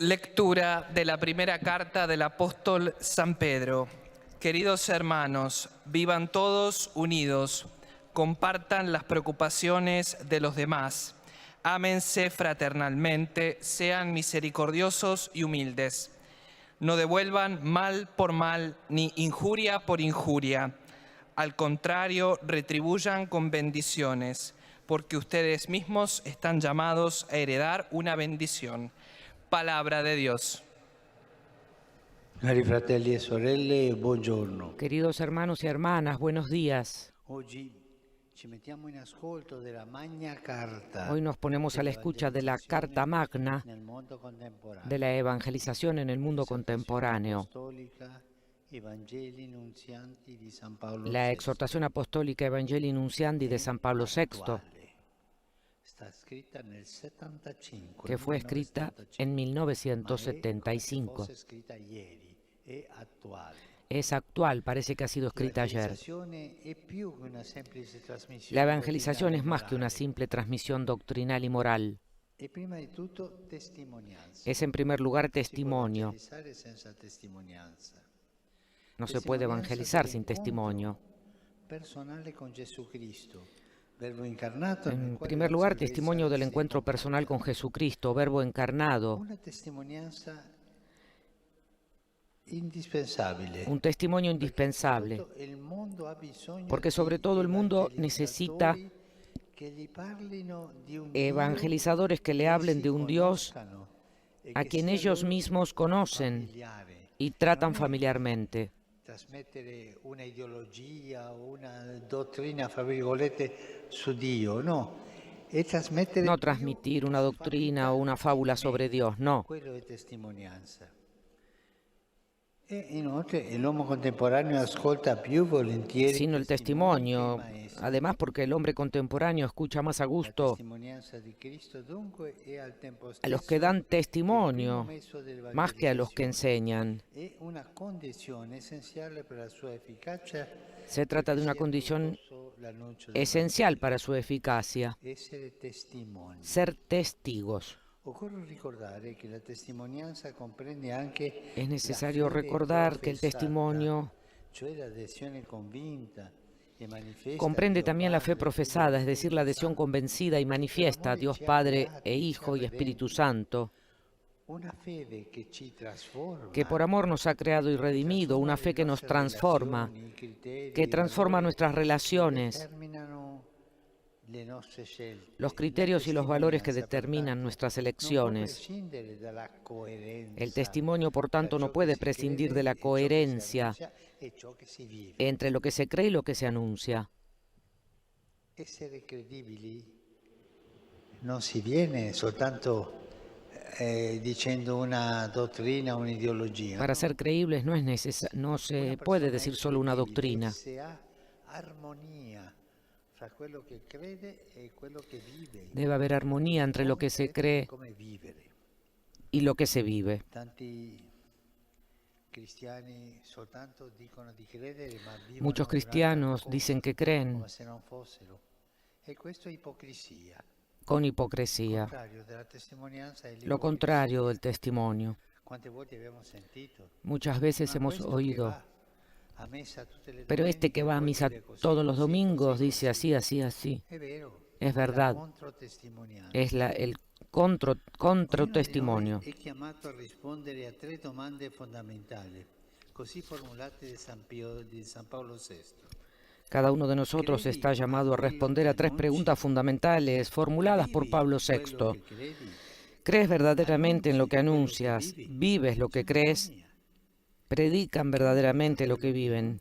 Lectura de la primera carta del apóstol San Pedro. Queridos hermanos, vivan todos unidos, compartan las preocupaciones de los demás, ámense fraternalmente, sean misericordiosos y humildes. No devuelvan mal por mal ni injuria por injuria. Al contrario, retribuyan con bendiciones, porque ustedes mismos están llamados a heredar una bendición. Palabra de Dios. Cari fratelli e sorelle, buongiorno. Queridos hermanos y hermanas, buenos días. Oggi ci mettiamo in ascolto della Magna Carta. Hoy nos ponemos a la escucha de la Carta Magna nel mondo contemporaneo. de la evangelización en el mundo contemporáneo, Apostolica, Evangelii Nunzianti di San Paolo la VI. exhortación apostólica Evangelii Nunziandi de San Pablo VI, Está escrita nel 75, que fue escrita en 1975. Fosse scritta ieri, è attuale. Es actual, parece que ha sido escrita ayer. È più che una semplice trasmissione La evangelización es más doctrinale que una morale. simple transmisión doctrinal y moral. E prima di tutto testimonianza. Es en primer lugar Si può testimonio. evangelizzare senza testimonianza. No se puede evangelizar sin testimonio. Personale con Jesucristo, verbo incarnato. En primer lugar, testimonio del encuentro personal con Jesucristo, Verbo encarnado. Una testimonianza indispensabile. Un testimonio indispensable, Soprattutto il mondo ha bisogno porque sobre di todo el mundo necesita evangelizzatori che gli parlino di un evangelizadores que le Dio hablen si de un Dios conoscano e a che quien sia ellos loro mismos conocen familiare. y tratan Non è familiarmente. trasmettere una ideologia o una dottrina, fra virgolette, su Dio, no. È trasmettere No più transmitir una la doctrina o una famiglia fábula di sobre me. Dios, no. Quello è testimonianza. E inoltre l'uomo contemporaneo ascolta più volentieri Sino el testimoni che i testimonio, maestri. además porque el hombre contemporáneo escucha más a La gusto testimonianza di Cristo dunque è al tempo a los stesso que dan il primo testimonio mezzo más que a los que dell'evangelizzazione. enseñan. È una condizione essenziale per la sua efficacia. Se trata de una condición esencial para su eficacia, Essere testimoni. ser testigos. Occorre ricordare che la testimonianza comprende anche Es la necesario fede recordar que el professata, testimonio cioè l'adesione convinta e manifesta comprende a Dio también la fe Padre, profesada, es Figlio e decir, la Spirito adhesión Santo. convencida y manifiesta a Dios Padre e Hijo y Espíritu Santo, Una fede che ci trasforma, que por amor nos ha creado y redimido, una fe que nos transforma, que transforma nuestras relaciones, los criterios y los valores que determinan nuestras elecciones. El testimonio, por tanto, no puede prescindir de la coherencia entre lo que se cree y lo que se anuncia. Essere credibili non si viene soltanto dicendo una dottrina, un'ideologia. Para ser creíbles no se puede decir solo una doctrina. Se ha armonía fra quello che crede e quello che vive. Debe haber armonía entre lo que se cree Come vivere. y lo que se vive. Tanti cristiani soltanto dicono di credere, ma vivono Muchos cristianos dicen que creen come se non fossero. E questo è ipocrisia. con hipocresía, Contrario della testimonianza è lo l'ipocrisia. contrario del testimonio. Quante volte abbiamo sentito? Muchas veces Ma hemos questo che oído, va a messa tutte le pero este que domeniche va a può misa dire così, todos los così, domingos così, dice così. así, así, así. È vero. Es La verdad, controtestimonianza. es el Ognuno di controtestimonio. noi è chiamato a rispondere a tre domande fondamentali, così formulate di San Paolo VI. Cada uno de nosotros está llamado a responder a tres preguntas fundamentales formuladas por Pablo VI. Quello che credi? ¿Crees verdaderamente en lo que anuncias? ¿Vives lo que crees? ¿Predican verdaderamente lo que viven?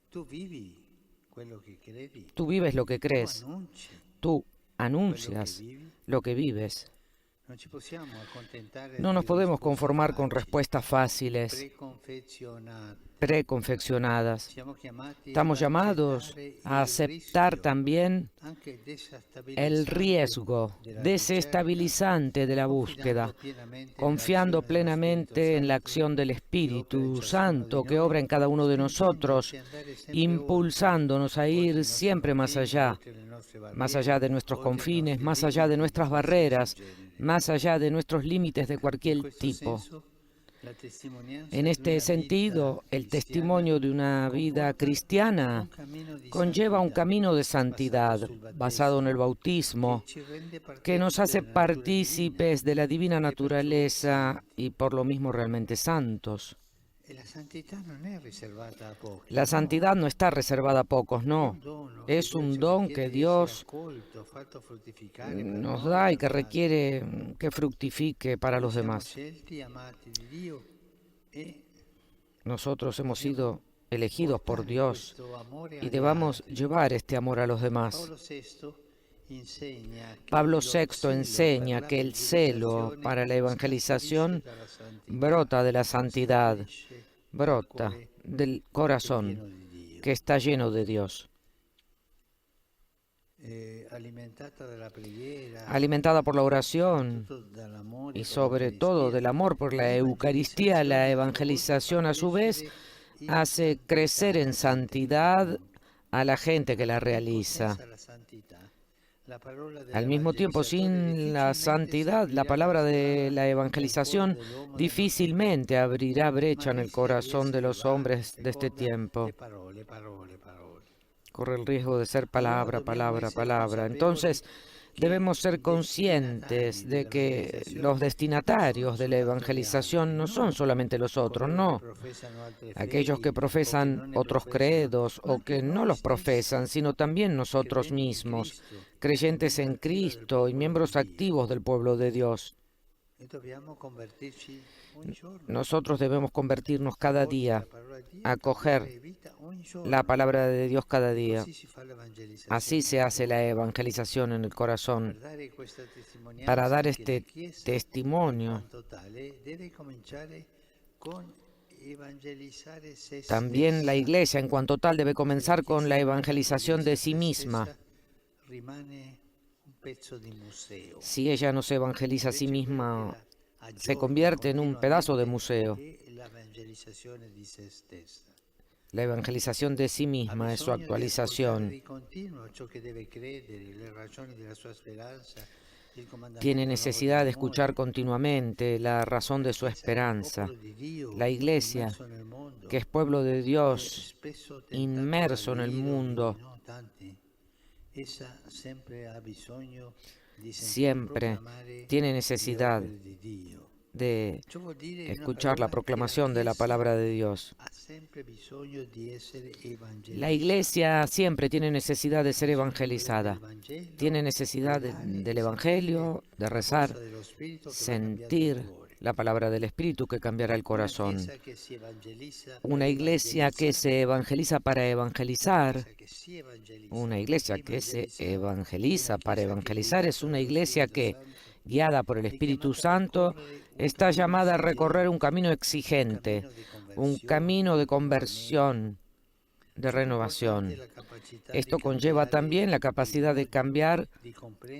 Tu vivi quello che credi? Tú vives lo que Tu crees. annunci Tú quello anuncias che vivi? lo que vives. Non ci possiamo accontentare No nos di podemos risposte conformar con facili, respuestas fáciles, preconfezionate. preconfeccionadas. Siamo chiamati Estamos ad llamados accettare a il aceptar rischio, también anche el riesgo della desestabilizante de la búsqueda, confiando plenamente en la acción del Espíritu Santo que obra en cada uno de nosotros, impulsándonos a ir siempre más allá más allá de nuestros confines, más allá de nuestras barreras, más allá de nuestros límites de cualquier tipo. En este sentido, el testimonio de una vida cristiana conlleva un camino de santidad basado en el bautismo que nos hace partícipes de la divina naturaleza y por lo mismo realmente santos. La santidad no está reservada a pocos, no. Es un don que Dios nos da y que requiere que fructifique para los demás. Nosotros hemos sido elegidos por Dios y debamos llevar este amor a los demás. Pablo VI enseña que el celo para la evangelización brota de la santidad, brota del corazón que está lleno de Dios. Alimentada por la oración y sobre todo del amor por la Eucaristía, la evangelización a su vez hace crecer en santidad a la gente que la realiza. Al mismo tiempo, sin la santidad, la palabra de la evangelización difícilmente abrirá brecha en el corazón de los hombres de este tiempo. Corre el riesgo de ser palabra, palabra, palabra. Entonces, debemos ser conscientes de que los destinatarios de la evangelización no son solamente los otros, no. Aquellos que profesan otros credos o que no los profesan, sino también nosotros mismos, creyentes en Cristo y miembros activos del pueblo de Dios. Nosotros debemos convertirnos cada día, acoger la palabra de Dios cada día. Así se hace la evangelización en el corazón. Para dar este testimonio, también la Iglesia en cuanto tal debe comenzar con la evangelización de sí misma. Si ella no se evangeliza a sí misma, se convierte en un pedazo de museo. La evangelización de sí misma es su actualización. Tiene necesidad de escuchar continuamente la razón de su esperanza. La Iglesia, que es pueblo de Dios, inmerso en el mundo, siempre tiene necesidad de escuchar la proclamación de la palabra de Dios. La Iglesia siempre tiene necesidad de ser evangelizada. Tiene necesidad del Evangelio, de rezar, sentir la palabra del Espíritu que cambiará el corazón. Una iglesia que se evangeliza para evangelizar, una iglesia que se evangeliza para evangelizar es una iglesia que, guiada por el Espíritu Santo, está llamada a recorrer un camino exigente, un camino de conversión, de renovación. Esto conlleva también la capacidad de cambiar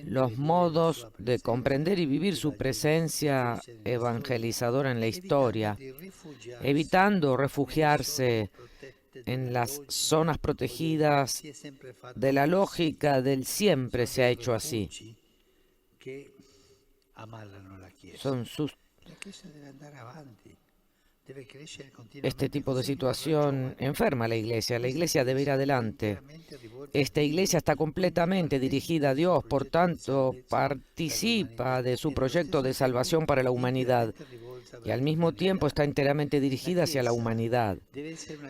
los modos de comprender y vivir su presencia evangelizadora en la historia, evitando refugiarse en las zonas protegidas de la lógica del siempre se ha hecho así. Este tipo de situación enferma a la Iglesia. La Iglesia debe ir adelante. Esta Iglesia está completamente dirigida a Dios, por tanto, participa de su proyecto de salvación para la humanidad y al mismo tiempo está enteramente dirigida hacia la humanidad.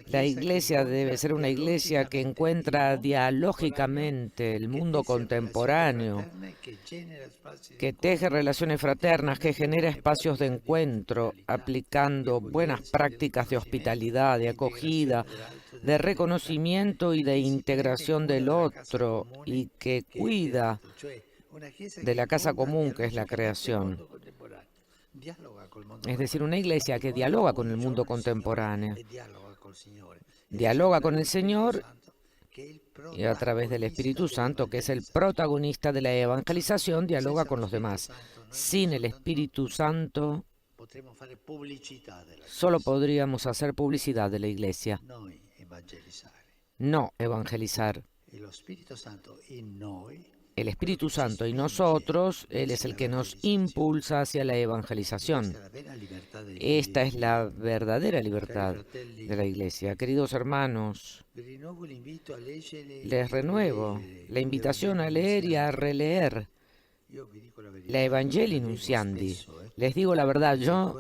La Iglesia debe ser una Iglesia que encuentra dialógicamente el mundo contemporáneo, que teje relaciones fraternas, que genera espacios de encuentro, aplicando buenas prácticas de hospitalidad, de acogida, de reconocimiento y de integración del otro, y que cuida de la casa común que es la creación. Es decir, una iglesia que dialoga con el mundo contemporáneo, dialoga con el Señor y a través del Espíritu Santo, que es el protagonista de la evangelización, dialoga con los demás. Sin el Espíritu Santo, solo podríamos hacer publicidad de la iglesia, no evangelizar. El Espíritu Santo y nosotros, Él es el que nos impulsa hacia la evangelización. Esta es la verdadera libertad de la Iglesia. Queridos hermanos, les renuevo la invitación a leer y a releer la Evangelii Nunciandi. Les digo la verdad, yo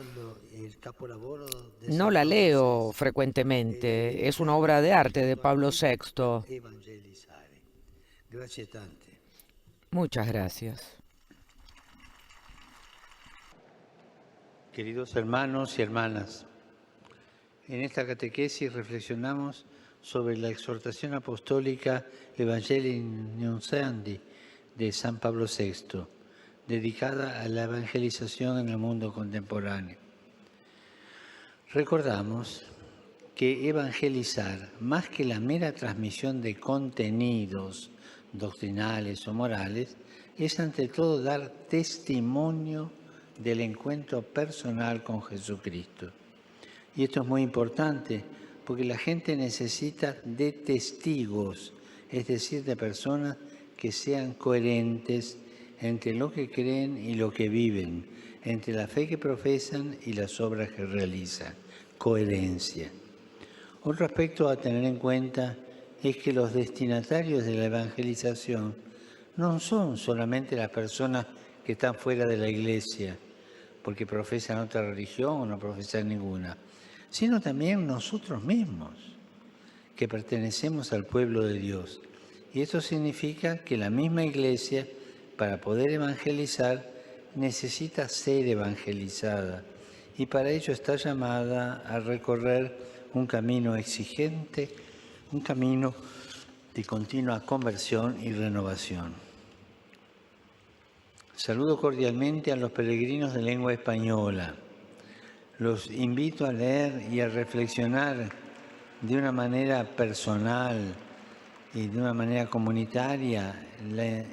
no la leo frecuentemente. Es una obra de arte de Pablo VI. Muchas gracias. Queridos hermanos y hermanas, en esta catequesis reflexionamos sobre la exhortación apostólica Evangelii Nunciandi de San Pablo VI, dedicada a la evangelización en el mundo contemporáneo. Recordamos que evangelizar, más que la mera transmisión de contenidos doctrinales o morales, es ante todo dar testimonio del encuentro personal con Jesucristo. Y esto es muy importante porque la gente necesita de testigos, es decir, de personas que sean coherentes entre lo que creen y lo que viven, entre la fe que profesan y las obras que realizan. Coherencia. Otro aspecto a tener en cuenta es que los destinatarios de la evangelización no son solamente las personas que están fuera de la Iglesia, porque profesan otra religión o no profesan ninguna, sino también nosotros mismos, que pertenecemos al pueblo de Dios. Y esto significa que la misma Iglesia, para poder evangelizar, necesita ser evangelizada, y para ello está llamada a recorrer un camino exigente, un camino de continua conversión y renovación. Saludo cordialmente a los peregrinos de lengua española. Los invito a leer y a reflexionar de una manera personal y de una manera comunitaria la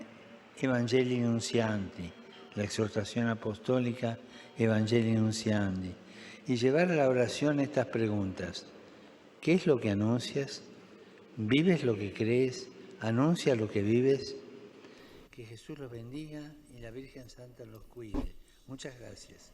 Evangelii Nunciandi, la exhortación apostólica Evangelii Nunciandi, y llevar a la oración estas preguntas. ¿Qué es lo que anuncias? ¿Vives lo que crees? ¿Anuncias lo que vives? Que Jesús los bendiga y la Virgen Santa los cuide. Muchas gracias.